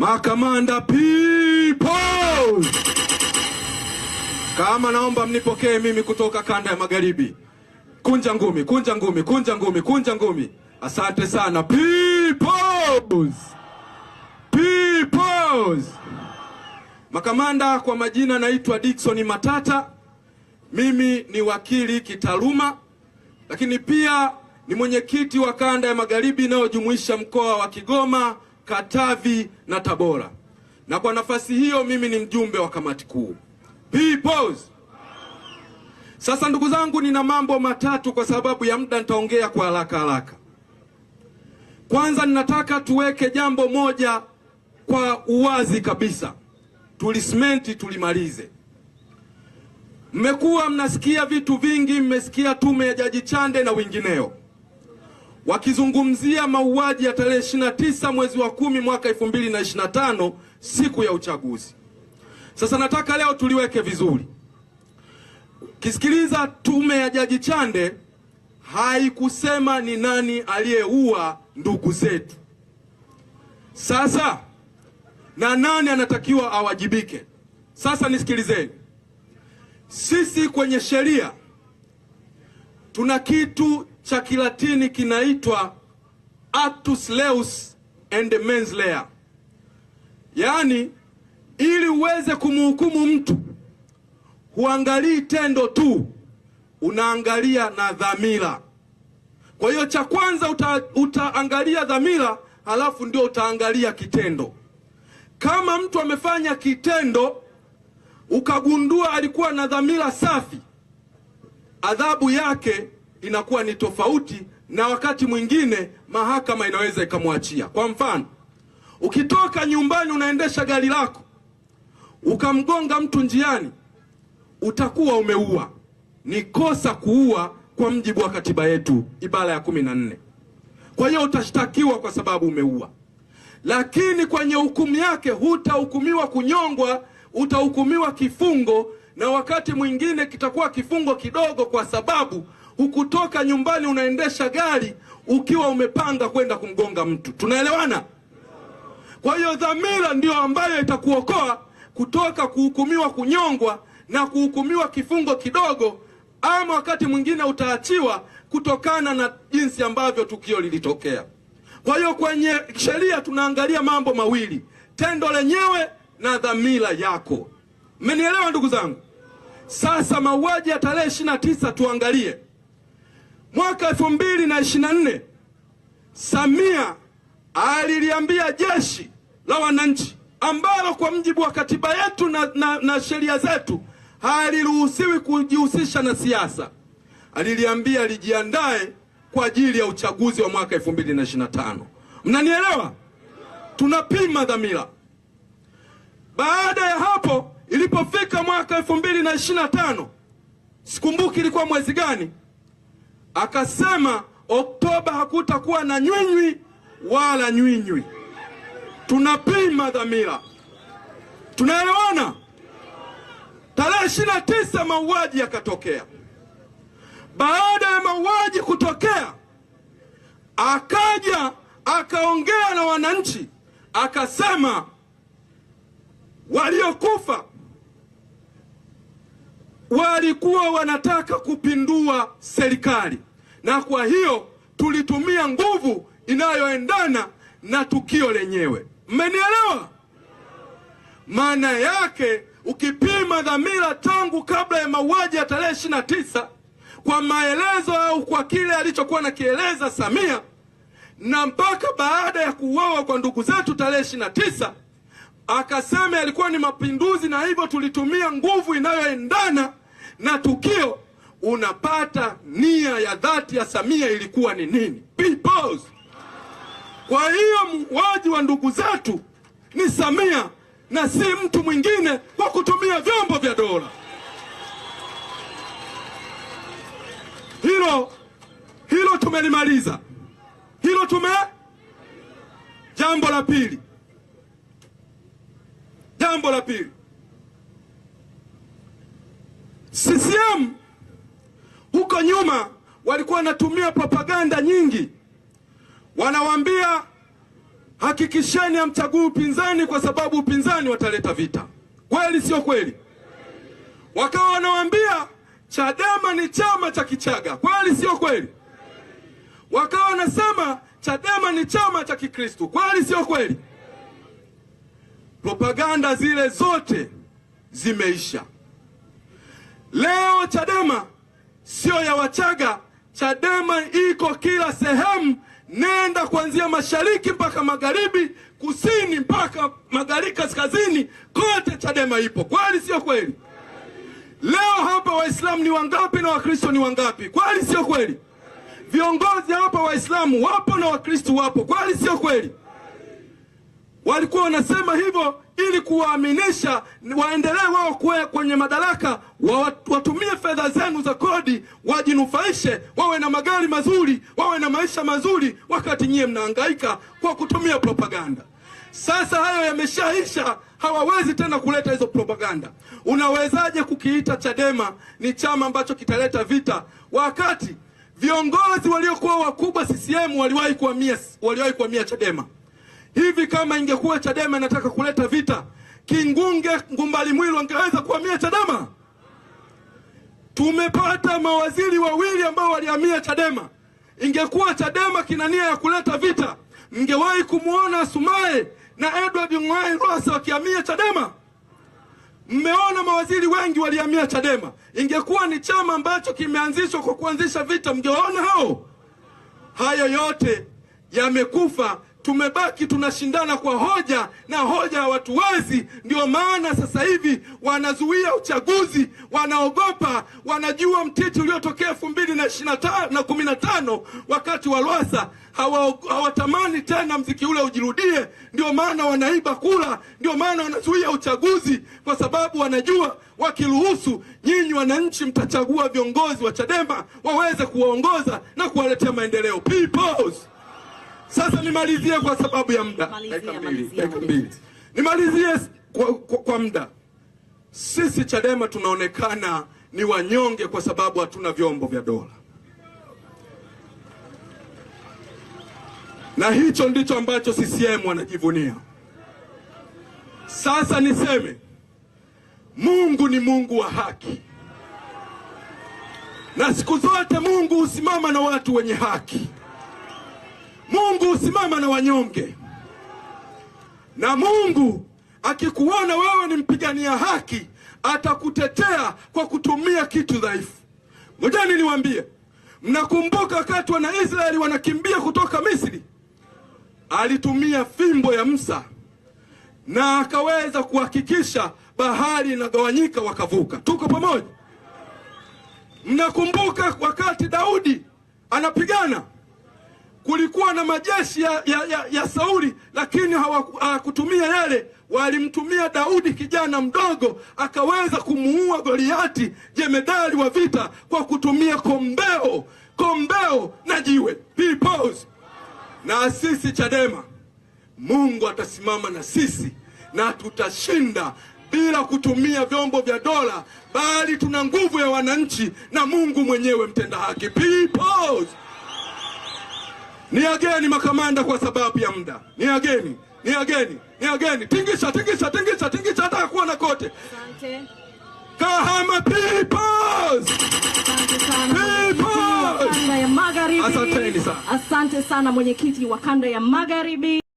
Makamanda people, kama naomba mnipokee mimi kutoka kanda ya magharibi. Kunja ngumi, kunja ngumi, kunja ngumi, kunja ngumi. Asante sana peoples. Peoples. Makamanda, kwa majina naitwa Dickson Matata. Mimi ni wakili kitaaluma, lakini pia ni mwenyekiti wa kanda ya magharibi inayojumuisha mkoa wa Kigoma, Katavi na Tabora. Na kwa nafasi hiyo mimi ni mjumbe wa kamati kuu. Peoples. Sasa ndugu zangu, nina mambo matatu, kwa sababu ya muda nitaongea kwa haraka. Kwanza ninataka tuweke jambo moja kwa uwazi kabisa. Tulisimenti tulimalize. Mmekuwa mnasikia vitu vingi, mmesikia tume ya Jaji Chande na wengineo wakizungumzia mauaji ya tarehe 29 mwezi wa 10 mwaka 2025, siku ya uchaguzi. Sasa nataka leo tuliweke vizuri. Kisikiliza, tume ya Jaji Chande haikusema ni nani aliyeua ndugu zetu. Sasa na nani anatakiwa awajibike? Sasa nisikilizeni. Sisi kwenye sheria tuna kitu cha Kilatini kinaitwa actus reus and mens rea. Yaani, ili uweze kumhukumu mtu huangalii tendo tu, unaangalia na dhamira. Kwa hiyo cha kwanza utaangalia dhamira, halafu ndio utaangalia kitendo. Kama mtu amefanya kitendo ukagundua alikuwa na dhamira safi, adhabu yake inakuwa ni tofauti, na wakati mwingine mahakama inaweza ikamwachia. Kwa mfano, ukitoka nyumbani unaendesha gari lako ukamgonga mtu njiani, utakuwa umeua. Ni kosa kuua kwa mjibu wa katiba yetu, ibara ya 14. Kwa hiyo utashtakiwa kwa sababu umeua. Lakini kwenye hukumu yake hutahukumiwa kunyongwa, utahukumiwa kifungo, na wakati mwingine kitakuwa kifungo kidogo, kwa sababu hukutoka nyumbani unaendesha gari ukiwa umepanga kwenda kumgonga mtu. Tunaelewana? Kwa hiyo dhamira ndio ambayo itakuokoa kutoka kuhukumiwa kunyongwa na kuhukumiwa kifungo kidogo, ama wakati mwingine utaachiwa kutokana na jinsi ambavyo tukio lilitokea. Kwa hiyo kwenye sheria tunaangalia mambo mawili, tendo lenyewe na dhamira yako. Mmenielewa ndugu zangu? Sasa mauaji ya tarehe 29 tuangalie. Mwaka 2024 Samia aliliambia jeshi la wananchi, ambalo kwa mjibu wa katiba yetu na sheria zetu haliruhusiwi kujihusisha na siasa, aliliambia lijiandae kwa ajili ya uchaguzi wa mwaka 2025. Mnanielewa? Tunapima dhamira. Baada ya hapo, ilipofika mwaka 2025, sikumbuki ilikuwa mwezi gani, akasema Oktoba hakutakuwa na nywinywi wala nywinywi. Tunapima dhamira. Tunaelewana? Tarehe 29 mauaji yakatokea. Baada ya mauaji kutokea, akaja akaongea na wananchi, akasema waliokufa walikuwa wanataka kupindua serikali, na kwa hiyo tulitumia nguvu inayoendana na tukio lenyewe. Mmenielewa? Maana yake ukipima dhamira tangu kabla ya mauaji ya tarehe 29 kwa maelezo au kwa kile alichokuwa nakieleza Samia, na mpaka baada ya kuuawa kwa ndugu zetu tarehe 29, akasema yalikuwa ni mapinduzi na hivyo tulitumia nguvu inayoendana na tukio, unapata nia ya dhati ya Samia ilikuwa ni nini? Peoples. Kwa hiyo muuaji wa ndugu zetu ni Samia na si mtu mwingine kwa kutumia vyombo vya dola. Hilo tumelimaliza. Jambo la pili. CCM huko nyuma walikuwa wanatumia propaganda nyingi. Wanawaambia hakikisheni hamchagui upinzani, kwa sababu upinzani wataleta vita. Kweli sio kweli? Wakawa wanawaambia Chadema ni chama cha Kichaga. Kweli sio kweli? Wakawa wanasema Chadema ni chama cha Kikristo. Kweli sio kweli? Propaganda zile zote zimeisha. Leo Chadema sio ya Wachaga. Chadema iko kila sehemu. Nenda kuanzia mashariki mpaka magharibi, kusini mpaka magharibi, kaskazini, kote Chadema ipo. Kweli sio kweli? Leo hapa Waislamu ni wangapi na Wakristo ni wangapi? Kweli sio kweli? Viongozi hapa Waislamu wapo na Wakristo wapo. Kweli sio kweli? Walikuwa wanasema hivyo ili kuwaaminisha waendelee wao kwenye madaraka, watumie fedha zenu za kodi, wajinufaishe, wawe na magari mazuri, wawe na maisha mazuri, wakati nyie mnahangaika kwa kutumia propaganda. Sasa hayo yameshaisha, hawawezi tena kuleta hizo propaganda. Unawezaje kukiita Chadema ni chama ambacho kitaleta vita, wakati viongozi waliokuwa wakubwa CCM waliwahi kuhamia Chadema? Hivi kama ingekuwa Chadema inataka kuleta vita, Kingunge, Ngumbali Mwilu angeweza kuhamia Chadema? Tumepata mawaziri wawili ambao walihamia Chadema. Ingekuwa Chadema kina nia ya kuleta vita, mngewahi kumuona Sumaye na Edward Ngoyai Lowassa wakihamia Chadema? Mmeona mawaziri wengi walihamia Chadema. Ingekuwa ni chama ambacho kimeanzishwa kwa kuanzisha vita, mngewaona hao? Hayo yote yamekufa. Tumebaki tunashindana kwa hoja, na hoja ya watu wazi. Ndio maana sasa hivi wanazuia uchaguzi, wanaogopa. Wanajua mtiti uliotokea 2015 wakati wa Lowassa, hawatamani tena mziki ule ujirudie. Ndio maana wanaiba kula, ndio maana wanazuia uchaguzi, kwa sababu wanajua wakiruhusu, nyinyi wananchi mtachagua viongozi wa Chadema waweze kuwaongoza na kuwaletea maendeleo. Peoples. Sasa nimalizie kwa sababu ya muda. Dakika mbili. Nimalizie kwa muda. Sisi Chadema tunaonekana ni wanyonge kwa sababu hatuna vyombo vya dola. Na hicho ndicho ambacho CCM wanajivunia. Sasa niseme, Mungu ni Mungu wa haki. Na siku zote Mungu husimama na watu wenye haki. Mungu husimama na wanyonge. Na Mungu akikuona wewe ni mpigania haki, atakutetea kwa kutumia kitu dhaifu. Ngojeni niwaambie, mnakumbuka wakati wana Israeli wanakimbia kutoka Misri? Alitumia fimbo ya Musa na akaweza kuhakikisha bahari inagawanyika, wakavuka. Tuko pamoja? Mnakumbuka wakati Daudi anapigana, kulikuwa na majeshi ya Sauli, lakini hawakutumia yale. Walimtumia Daudi, kijana mdogo, akaweza kumuua Goliati, jemedali wa vita, kwa kutumia kombeo na jiwe. Peoples. Na sisi Chadema, Mungu atasimama na sisi na tutashinda bila kutumia vyombo vya dola, bali tuna nguvu ya wananchi na Mungu mwenyewe mtenda haki. Peoples. Niageni makamanda kwa sababu ya muda. Niageni. Tingisha hata kuona kote. Asante. Kahama Peoples. Asante sana. Peoples. Kanda ya Magharibi. Asanteni sana. Asante sana mwenyekiti wa Kanda ya Magharibi.